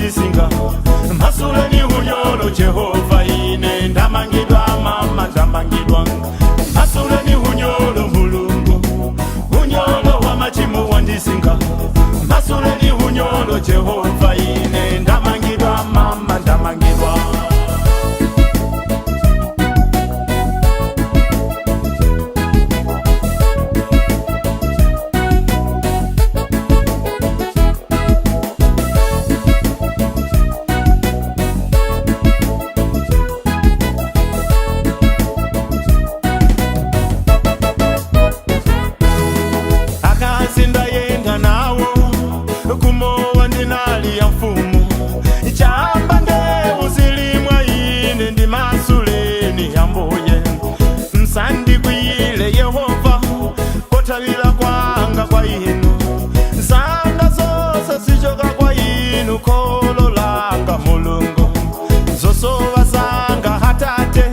wandisinga masuleni unyolo Jehova ine ndamangidwa mama ndamangidwa masuleni unyolo mulungu unyolo wa machimu wandisinga masuleni unyolo Jehova ine ndamangidwa mama ndamangidwa kotawila kwanga kwa inu zanga zose sichoka kwa inu kolo langa mulungu zosowa zanga hatate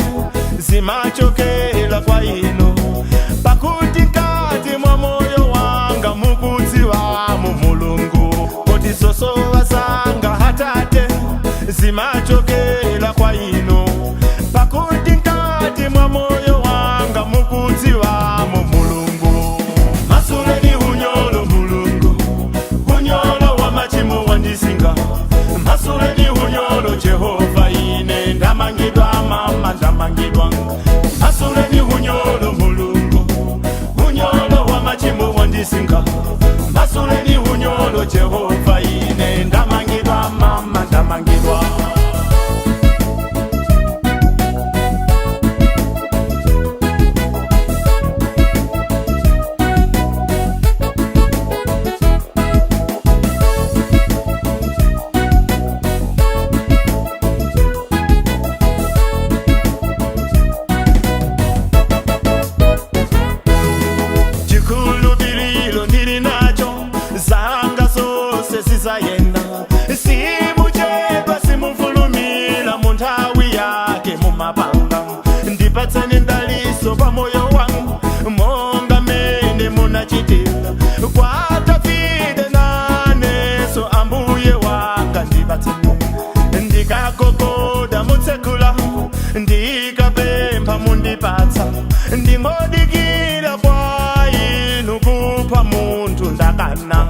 zimachokela kwa inu pakuti nkati mwa moyo wanga mukudziwamo mulungu koti zosowa zanga hatate zimachokela kwa inu pakuti nkati mwa moyo wanga mukudziwamo mulungu masuleni unyolo Jehova ine ndamangidwa mama ndamangidwa masuleni unyolo mulungu unyolo wa machimu wandisinga masuleni unyolo Jehova ine ndamangidwa mama ndamangidwa zayenda simuchedwa simufulumila munthawi yake mumapanga ndipatseni ndaliso pa moyo wangu monga mene munachitira kwa Davide naneso ambuye wanga ndipatseni ndikagogoda mutsekula ndikapempha mundipatsa ndingodikira kwa inu kupha munthu ndakana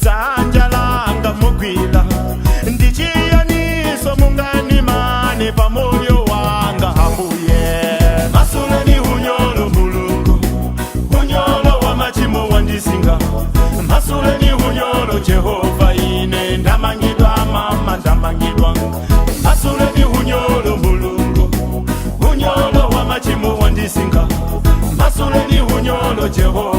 dzanja langa mugwila ndichiyaniso munganimane pa moyo wanga ambuye masuleni unyolo mulungu unyolo wa machimu wandisinga masuleni unyolo Jehova ine ndamangidwa mama ndamangidwa masuleni unyolo mulungu unyolo wa machimu wandisinga masuleni unyolo Jehova